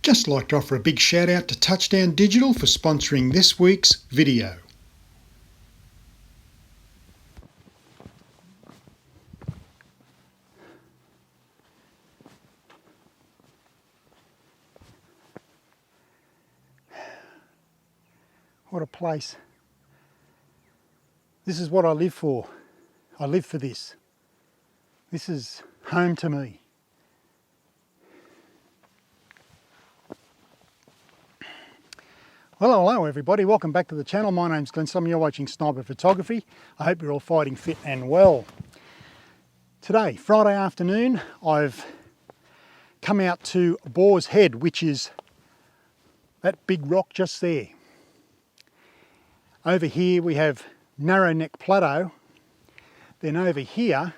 Just like to offer a big shout out to Touchdown Digital for sponsoring this week's video. What a place. This is what I live for. I live for this. This is home to me. Well, hello everybody, welcome back to the channel. My name's Glenn, some of you are watching Sniper Photography. I hope you're all fighting fit and well. Today, Friday afternoon, I've come out to Boars Head, which is that big rock just there. Over here we have Narrow Neck Plateau. Then over here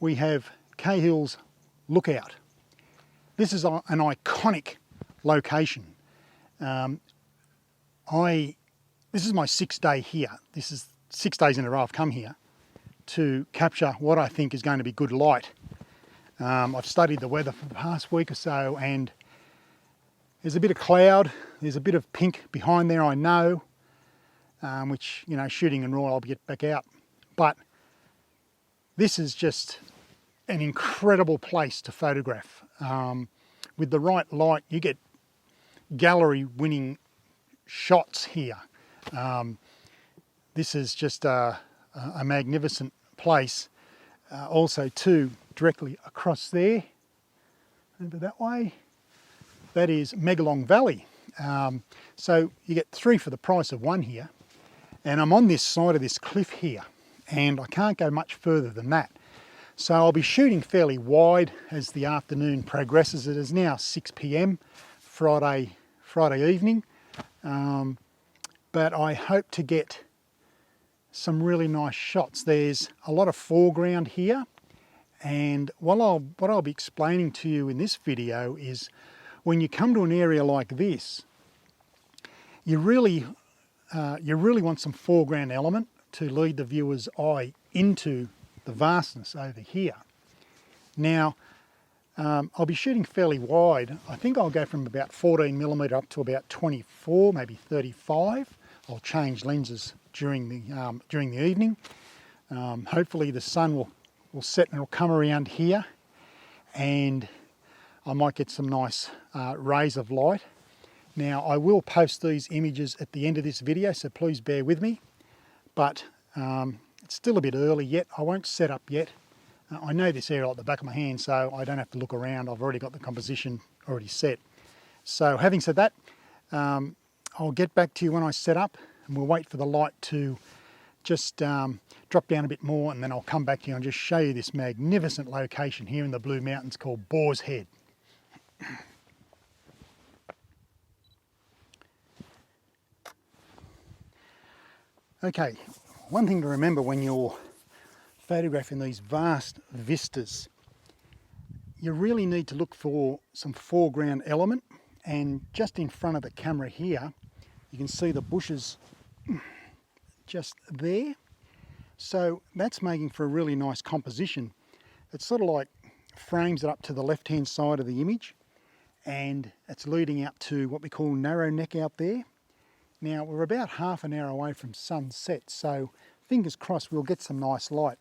we have Cahill's Lookout. This is an iconic location. This is my 6th day here. This is 6 days in a row I've come here to capture what I think is going to be good light. I've studied the weather for the past week or so, and there's a bit of cloud, there's a bit of pink behind there, I know, which, you know, shooting and raw I'll get back out. But this is just an incredible place to photograph. With the right light, you get gallery winning shots here. This is just a magnificent place. Also too, directly across there, over that way, that is Megalong Valley. So you get 3 for the price of 1 here. And I'm on this side of this cliff here, and I can't go much further than that. So I'll be shooting fairly wide as the afternoon progresses. It is now 6 p.m. Friday evening, but I hope to get some really nice shots. There's a lot of foreground here, and what I'll be explaining to you in this video is when you come to an area like this, you really want some foreground element to lead the viewer's eye into the vastness over here. Now, I'll be shooting fairly wide. I think I'll go from about 14mm up to about 24, maybe 35. I'll change lenses during the evening. Hopefully the sun will set and it'll come around here, and I might get some nice rays of light. Now, I will post these images at the end of this video, so please bear with me. But it's still a bit early yet. I won't set up yet. I know this area like the back of my hand, so I don't have to look around. I've already got the composition already set. So having said that, I'll get back to you when I set up, and we'll wait for the light to just drop down a bit more, and then I'll come back to you and just show you this magnificent location here in the Blue Mountains called Boars Head. Okay, one thing to remember when you're photographing these vast vistas, you really need to look for some foreground element, and just in front of the camera here you can see the bushes just there, so that's making for a really nice composition. It sort of like frames it up to the left hand side of the image, and it's leading out to what we call Narrow Neck out there. Now we're about half an hour away from sunset, so fingers crossed we'll get some nice light.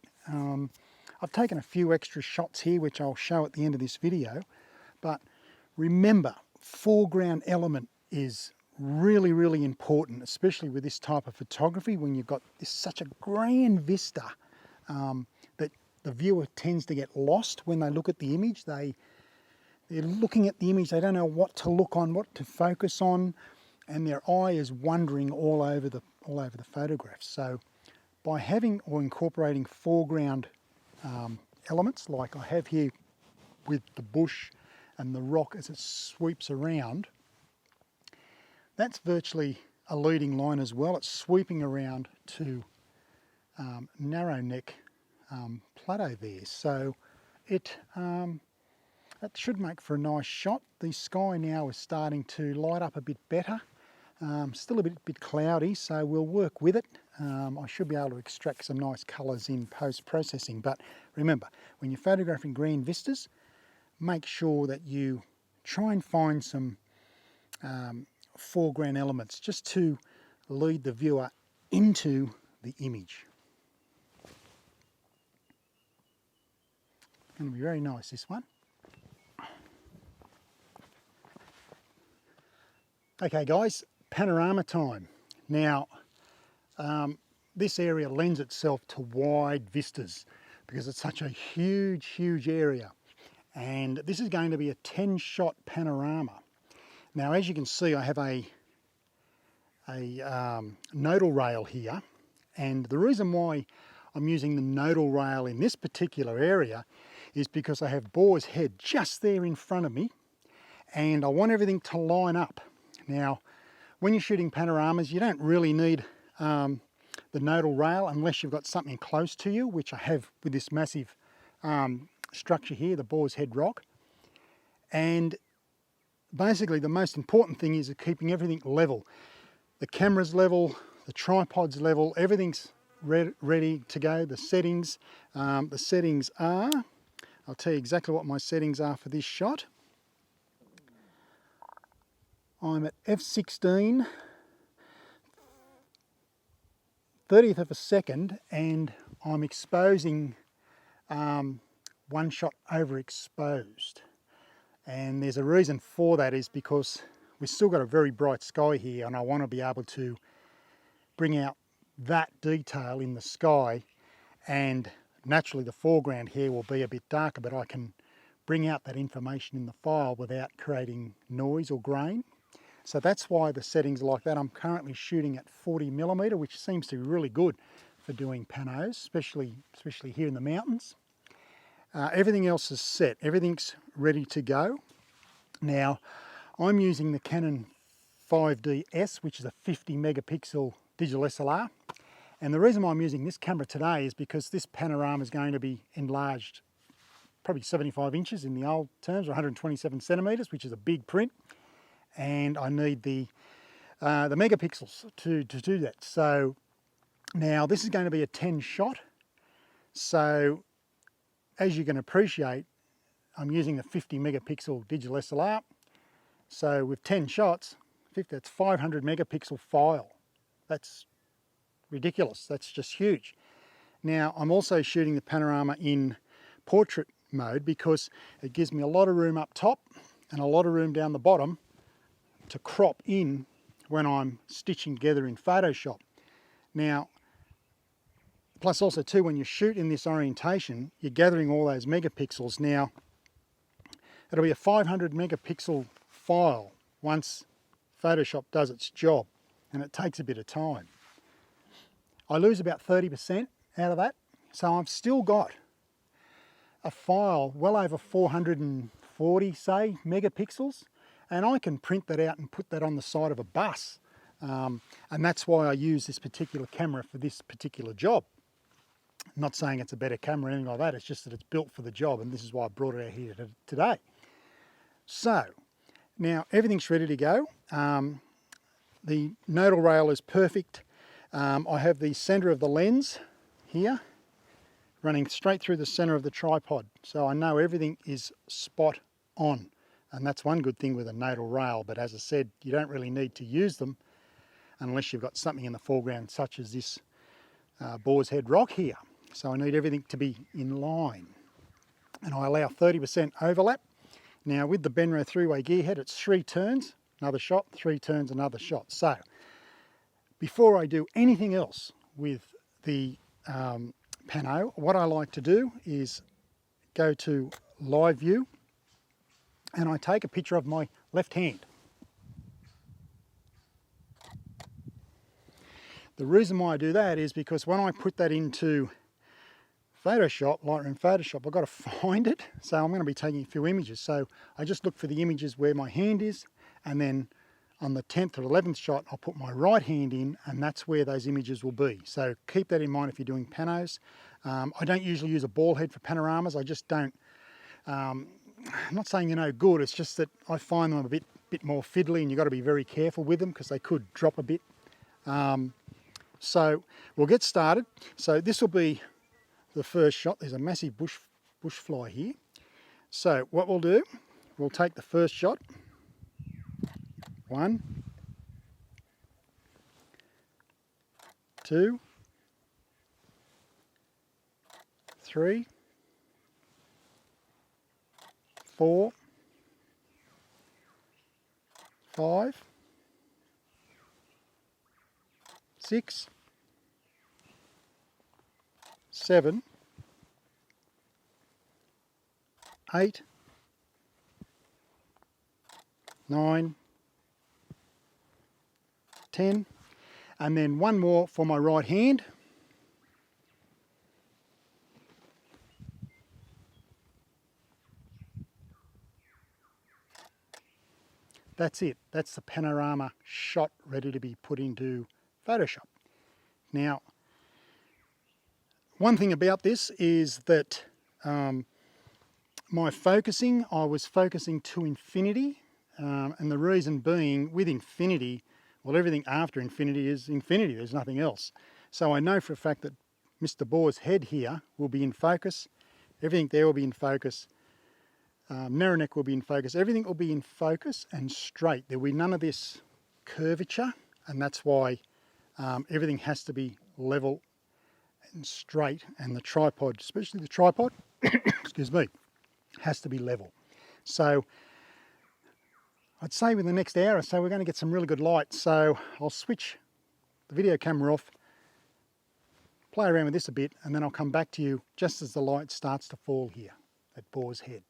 I've taken a few extra shots here which I'll show at the end of this video, but remember, foreground element is really important, especially with this type of photography when you've got such a grand vista that the viewer tends to get lost when they look at the image. They're looking at the image, they don't know what to look on, what to focus on, and their eye is wandering all over the photograph. So by having or incorporating foreground elements like I have here with the bush and the rock as it sweeps around, that's virtually a leading line as well. It's sweeping around to Narrow Neck Plateau there. So that should make for a nice shot. The sky now is starting to light up a bit better. Still a bit cloudy, so we'll work with it. I should be able to extract some nice colours in post-processing, but remember, when you're photographing green vistas, make sure that you try and find some foreground elements just to lead the viewer into the image. It's going to be very nice, this one. Okay guys, panorama time. Now, this area lends itself to wide vistas because it's such a huge area. And this is going to be a 10-shot panorama. Now, as you can see, I have a nodal rail here. And the reason why I'm using the nodal rail in this particular area is because I have Boars Head just there in front of me. And I want everything to line up. Now, when you're shooting panoramas, you don't really need the nodal rail unless you've got something close to you, which I have with this massive structure here, the Boars Head rock. And basically the most important thing is keeping everything level. The camera's level, the tripod's level, everything's ready to go. The settings are, I'll tell you exactly what my settings are for this shot. I'm at f16, 30th of a second, and I'm exposing one shot overexposed. And there's a reason for that, is because we've still got a very bright sky here, and I want to be able to bring out that detail in the sky. And naturally the foreground here will be a bit darker, but I can bring out that information in the file without creating noise or grain. So that's why the settings are like that. I'm currently shooting at 40mm, which seems to be really good for doing panos, especially here in the mountains. Everything else is set. Everything's ready to go. Now, I'm using the Canon 5DS, which is a 50 megapixel digital SLR. And the reason why I'm using this camera today is because this panorama is going to be enlarged probably 75 inches in the old terms, or 127 centimeters, which is a big print. And I need the megapixels to do that. So now this is going to be a 10 shot. So as you can appreciate, I'm using the 50 megapixel digital SLR. So with 10 shots, that's 500 megapixel file. That's ridiculous. That's just huge. Now I'm also shooting the panorama in portrait mode because it gives me a lot of room up top and a lot of room down the bottom to crop in when I'm stitching together in Photoshop. Now, plus also too, when you shoot in this orientation, you're gathering all those megapixels. Now, it'll be a 500 megapixel file once Photoshop does its job, and it takes a bit of time. I lose about 30% out of that, so I've still got a file well over 440, say, megapixels, and I can print that out and put that on the side of a bus. And that's why I use this particular camera for this particular job. I'm not saying it's a better camera or anything like that, it's just that it's built for the job, and this is why I brought it out here today. So, now everything's ready to go. The nodal rail is perfect. I have the center of the lens here running straight through the center of the tripod, so I know everything is spot on. And that's one good thing with a nodal rail, but as I said, you don't really need to use them unless you've got something in the foreground such as this Boar's Head rock here. So I need everything to be in line. And I allow 30% overlap. Now with the Benro three-way gear head, it's 3 turns, another shot, 3 turns, another shot. So before I do anything else with the pano, what I like to do is go to live view, and I take a picture of my left hand. The reason why I do that is because when I put that into Photoshop, Lightroom Photoshop, I've got to find it. So I'm going to be taking a few images. So I just look for the images where my hand is, and then on the 10th or 11th shot, I'll put my right hand in, and that's where those images will be. So keep that in mind if you're doing panos. I don't usually use a ball head for panoramas. I just don't. I'm not saying they're no good, it's just that I find them a bit more fiddly, and you've got to be very careful with them because they could drop a bit. So we'll get started. So this will be the first shot. There's a massive bush fly here. So what we'll do, we'll take the first shot. 1, 2, 3, 4, 5, 6, 7, 8, 9, 10, and then one more for my right hand. That's it. That's the panorama shot ready to be put into Photoshop. Now, one thing about this is that my focusing, I was focusing to infinity, and the reason being with infinity, well, everything after infinity is infinity, there's nothing else. So I know for a fact that Mr. Boars Head here will be in focus, everything there will be in focus, Merrineck will be in focus, everything will be in focus and straight. There will be none of this curvature, and that's why everything has to be level and straight, and the tripod, especially the tripod, excuse me, has to be level. So I'd say within the next hour or so we're going to get some really good light, so I'll switch the video camera off, play around with this a bit, and then I'll come back to you just as the light starts to fall here at Boars Head.